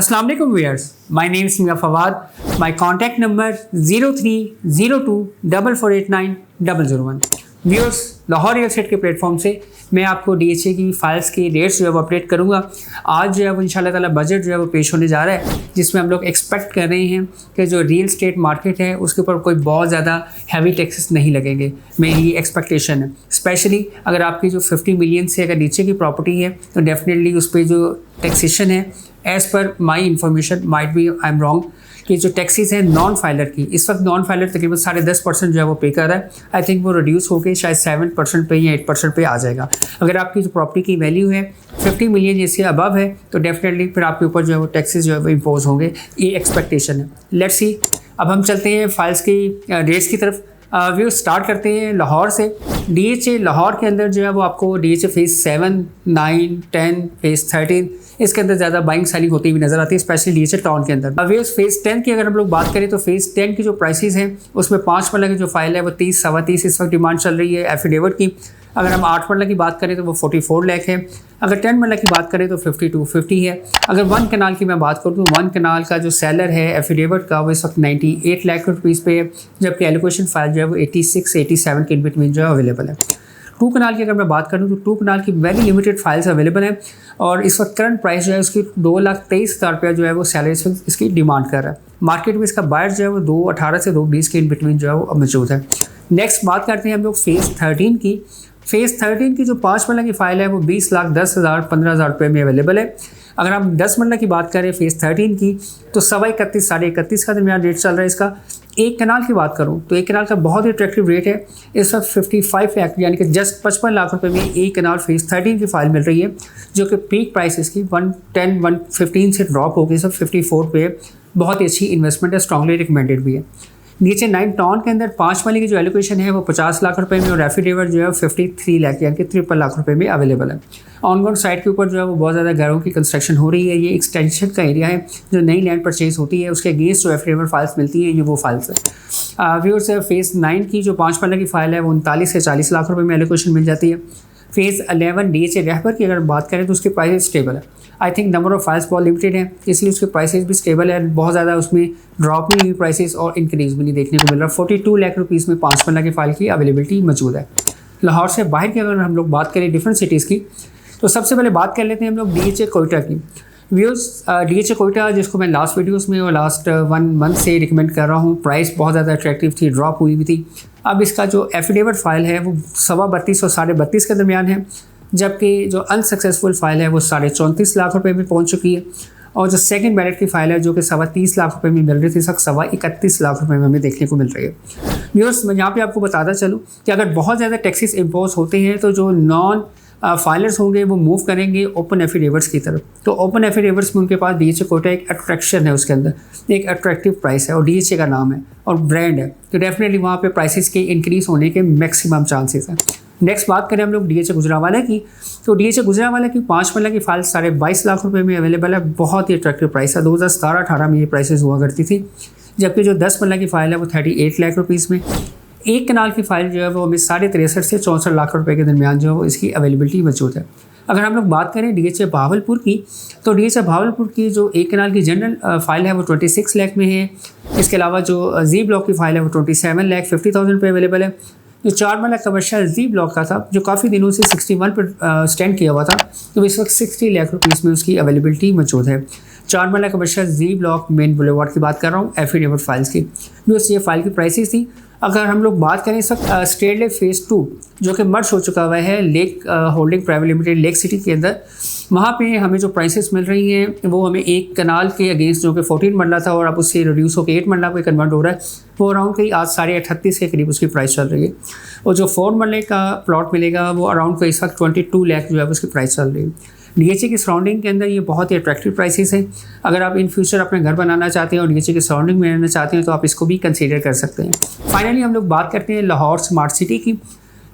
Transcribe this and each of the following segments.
Assalamu alaikum viewers. My name is Mia Fawad. My contact number 03024489 001. Viewers, Lahore real estate के platform से मैं आपको DHA की files के रेट्स जो है वो अपडेट करूंगा। आज जो है वो इंशाल्लाह ताला बजट जो है वो पेश होने जा रहा है, जिसमें हम लोग एक्सपेक्ट कर रहे हैं कि जो रियल एस्टेट मार्केट है उसके ऊपर कोई बहुत ज़्यादा हैवी टैक्सेस नहीं लगेंगे। मेरी एक्सपेक्टेशन है, स्पेशली अगर आपकी जो 50 मिलियन से अगर नीचे की प्रॉपर्टी है तो डेफिनेटली उस पर जो टैक्सेशन है, as per my information, might be I am wrong, कि जो टैक्सीज है नॉन फाइलर की, इस वक्त नॉन फाइलर तकरीबन 10.5% जो है वो पे कर रहा है। आई थिंक वो रिड्यूस होकर शायद 7% पे या 8% पे आ जाएगा। अगर आपकी जो प्रॉपर्टी की वैल्यू है 50 मिलियन इससे अबव है तो डेफिनेटली फिर आपके ऊपर जो है वो टैक्सेस जो है वो इम्पोज होंगे, ये एक्सपेक्टेशन है। लेट्स सी, अब हम चलते हैं फाइल्स की रेट्स की तरफ। व्यू स्टार्ट करते हैं लाहौर से। डीएचए लाहौर के अंदर जो है वो आपको डीएचए फेज़ 7, 9, 10, फेज़ 13 इसके अंदर ज़्यादा बाइंग सेलिंग होती हुई नज़र आती है, स्पेशली डीएचए टाउन के अंदर। अब फेज़ 10 की अगर हम लोग बात करें तो फेज़ 10 की जो प्राइसेस हैं उसमें 5 मरला की जो फाइल है वो 30, सवा 30 इस वक्त डिमांड चल रही है एफिडेविट की। अगर हम 8 मरला की बात करें तो वो 44 लाख है। अगर 10 मरला की बात करें तो 5250 है। अगर 1 कनाल की मैं बात करूँ तो 1 कनाल का जो सेलर है एफिडेविट का वो इस वक्त 98 लाख रुपीज़ पे है, जबकि एलोकेशन फाइल जो है वो 86 87 के इन बिटवीन जो है अवेलेबल है। 2 कनाल की अगर मैं बात करूँ तो 2 कनाल की वेरी लिमिटेड फाइल्स अवेलेबल हैं और इस वक्त करंट प्राइस जो है उसकी 2,23,000 रुपया जो है वो सैलरी इस वक्त इसकी डिमांड कर रहा है। मार्केट में इसका बायर जो है वो 2.18 से 2.20 के इन बिटवीन जो है वो मौजूद है। नेक्स्ट बात करते हैं हम लोग फेज़ 13 की। फेज़ 13 की जो 5 मरला की फ़ाइल है वो 20,10,000 15,000 रुपये में अवेलेबल है। अगर हम 10 मरला की बात करें फेज़ 13 की तो 31.25 साढ़े 31 का दरमियान रेट चल रहा है इसका। 1 कनाल की बात करूं तो 1 कनाल का बहुत ही अट्रैक्टिव रेट है, इस वक्त 55 लाख यानी कि जस्ट 55 लाख रुपए में 1 कनाल फेज़ 13 की फाइल मिल रही है, जो कि पीक प्राइस इसकी 110 115 से ड्रॉप होकर सब 54 पे है। बहुत ही अच्छी इन्वेस्टमेंट है, स्ट्रॉन्गली रिकमेंडेड भी है। नीचे 9 टाउन के अंदर 5 मरले की जो एलोकेशन है वो 50 लाख रुपए में और एफिडेविट जो है 53 लाख यानी कि 53 लाख रुपए में अवेलेबल है। ऑनग्राउंड साइट के ऊपर जो है वो बहुत ज़्यादा घरों की कंस्ट्रक्शन हो रही है। ये एक्सटेंशन का एरिया है, जो नई लैंड परचेज होती है उसके अगेंस्ट जो एफिडेविट फाइल्स मिलती हैं, ये वो फाइल्स है। व्यूअर्स, फेज़ 9 की जो 5 मरले की फाइल है वो 39 से 40 लाख रुपए में एलोकेशन मिल जाती है। फेज़ 11 डीएचए रहबर की अगर बात करें तो उसकी प्राइस स्टेबल है। I think number of files बहुत लिमिटेड है, इसलिए उसके प्राइसेस भी स्टेबल है, बहुत ज़्यादा उसमें ड्रॉप नहीं हुई प्राइसेस और इंक्रीज़ भी नहीं देखने को मिल रहा। 42 लाख रुपीज़ में 5 मरला की फाइल की अवेलेबिलिटी मौजूद है। लाहौर से बाहर की अगर हम लोग बात करें डिफरेंट सिटीज़ की तो सबसे पहले बात कर लेते हैं हम लोग डीएचए कोयटा की। व्यूअर्स, डीएचए कोयटा जिसको मैं लास्ट वीडियोस में और लास्ट 1 मंथ से रिकमेंड कर रहा हूँ, प्राइस बहुत ज़्यादा अट्रैक्टिव थी, ड्रॉप हुई भी थी। अब इसका जो एफिडेविट फाइल है वो 32.25 और 32.5 के दरमियान है, जबकि जो अनसक्सेसफुल फाइल है वो 34.5 लाख रुपए में पहुंच चुकी है और जो सेकंड बैलेट की फाइल है जो कि 30 लाख रुपए में मिल रही थी, इस वक्त 31 लाख रुपए में हमें देखने को मिल रही है। व्यूअर्स, मैं यहाँ पे आपको बताता चलूँ कि अगर बहुत ज़्यादा टैक्सेस इम्पोज होते हैं तो जो नॉन फाइलर्स होंगे वो मूव करेंगे ओपन एफिडेविट्स की तरफ। तो ओपन एफिडेविट्स में उनके पास डीएचए कोटा एक अट्रैक्शन है, उसके अंदर एक अट्रैक्टिव प्राइस है और डीएचए का नाम है और ब्रांड है, तो डेफिनेटली वहाँ पे प्राइसेस के इंक्रीज़ होने के मैक्सिमम चांसेस हैं। नेक्स्ट बात करें हम लोग डीएचए गुजरांवाला की, तो डीएचए गुजरांवाला की 5 मरला की फाइल 22.5 लाख रुपए में अवेलेबल है। बहुत ही अट्रैक्टिव प्राइस है, 2017-18 में ये प्राइसेस हुआ करती थी, जबकि जो 10 मरला की फाइल है वो 38 लाख रुपीज़ में। 1 कनाल की फाइल जो है वो हमें 63.5 से 64 लाख रुपए के दरमियान जो है वो इसकी अवेलेबिलिटी मौजूद है। अगर हम लोग बात करें डीएचए भावलपुर की, तो डीएचए भावलपुर की जो 1 कनाल की जनरल फाइल है वो 26 लाख में है। इसके अलावा जो जी ब्लॉक की फाइल है वो 27,50,000 पे अवेलेबल है। जो 4 मरला कमर्शियल जी ब्लॉक का था जो काफ़ी दिनों से 61 पर स्टैंड किया हुआ था, तो इस वक्त 60 लाख रुपीज़ में उसकी अवेलेबिलिटी मौजूद है। 4 मरला कमर्शियल जी ब्लॉक मेन बुलेवार्ड की बात कर रहा हूँ, एफिडेविट फाइल्स की। ये फाइल की प्राइसेस थी। अगर हम लोग बात करें इस वक्त स्टेट लेक फेज़ 2 जो कि मर्ज हो चुका हुआ है lake holding private limited lake city के अंदर, वहाँ पे हमें जो प्राइसेस मिल रही हैं वो हमें 1 कनाल के अगेंस्ट जो कि 14 मरला था और अब उससे रिड्यूस होकर 8 मरला पे कन्वर्ट हो रहा है, वो अराउंड कहीं आज 38.5 के करीब उसकी प्राइस चल रही है। और जो 4 मरले का प्लॉट मिलेगा वो अराउंड का इस वक्त 22 लाख जो है उसकी प्राइस चल रही है। डीएचए की सराउंडिंग के अंदर ये बहुत ही अट्रैक्टिव प्राइसेस हैं। अगर आप इन फ्यूचर अपने घर बनाना चाहते हैं और डीएचए के सराउंडिंग में रहना चाहते हैं तो आप इसको भी कंसीडर कर सकते हैं। फाइनली हम लोग बात करते हैं लाहौर स्मार्ट सिटी की।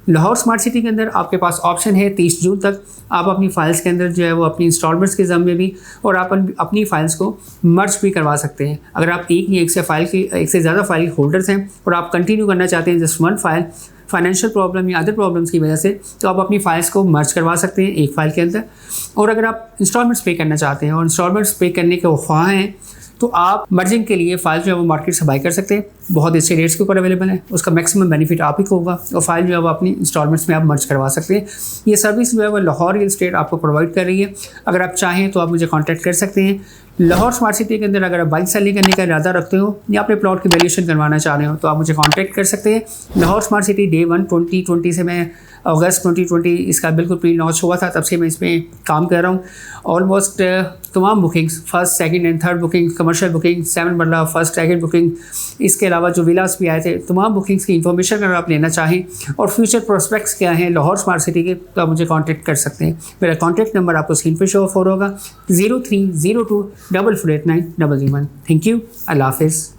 लाहौर स्मार्ट सिटी के अंदर आपके पास ऑप्शन है 30 जून तक आप अपनी फाइल्स के अंदर जो है वो अपनी इंस्टॉलमेंट्स के ज़म में भी और आप अपनी फाइल्स को मर्ज भी करवा सकते हैं। अगर आप एक से ज़्यादा फाइल होल्डर्स हैं और आप कंटिन्यू करना चाहते हैं जस्ट 1 फाइल फाइनेंशियल प्रॉब्लम या अदर प्रॉब्लम्स की वजह से, तो आप अपनी फाइल्स को मर्ज करवा सकते हैं एक फ़ाइल के अंदर। और अगर आप इंस्टॉलमेंट्स पे करना चाहते हैं और इंस्टॉलमेंट्स पे करने के ख्वाह हैं, तो आप मर्जिंग के लिए फ़ाइल जो है वो मार्केट से बाई कर सकते हैं, बहुत अच्छे रेट्स के ऊपर अवेलेबल है। उसका मैक्सिमम बेनिफिट आप ही को होगा और फाइल जो है वो अपनी इंस्टॉलमेंट्स में आप मर्ज करवा सकते हैं। ये सर्विस जो है वो लाहौर रियल एस्टेट आपको प्रोवाइड कर रही है। अगर आप चाहें तो आप मुझे कॉन्टैक्ट कर सकते हैं। लाहौर स्मार्ट सिटी के अंदर अगर आप बाइक सेलिंग करने का इरादा रखते हो या अपने प्लॉट की वैल्यूएशन करवाना चाह रहे हो, तो आप मुझे कॉन्टैक्ट कर सकते हैं। लाहौर स्मार्ट सिटी डे 1 2020 से मैं अगस्त 2020 इसका बिल्कुल प्री लॉन्च हुआ था, तब से मैं इसमें काम कर रहा हूँ। ऑलमोस्ट तमाम bookings, first second and third booking, commercial booking, 7 मरला फर्स्ट सेकंड बुकिंग, इसके अलावा जो विलास भी आए थे, तमाम बुकिंग्स की इन्फॉर्मेशन अगर आप लेना चाहें और फ्यूचर प्रोस्पेक्ट्स क्या हैं लाहौर स्मार्ट सिटी के, तो आप मुझे कॉन्टैक्ट कर सकते हैं। मेरा कॉन्टैक्ट नंबर आपको स्क्रीन पर शो ऑफ हो होगा 0302 4489 001। थैंक यू, अल्लाह हाफिज़।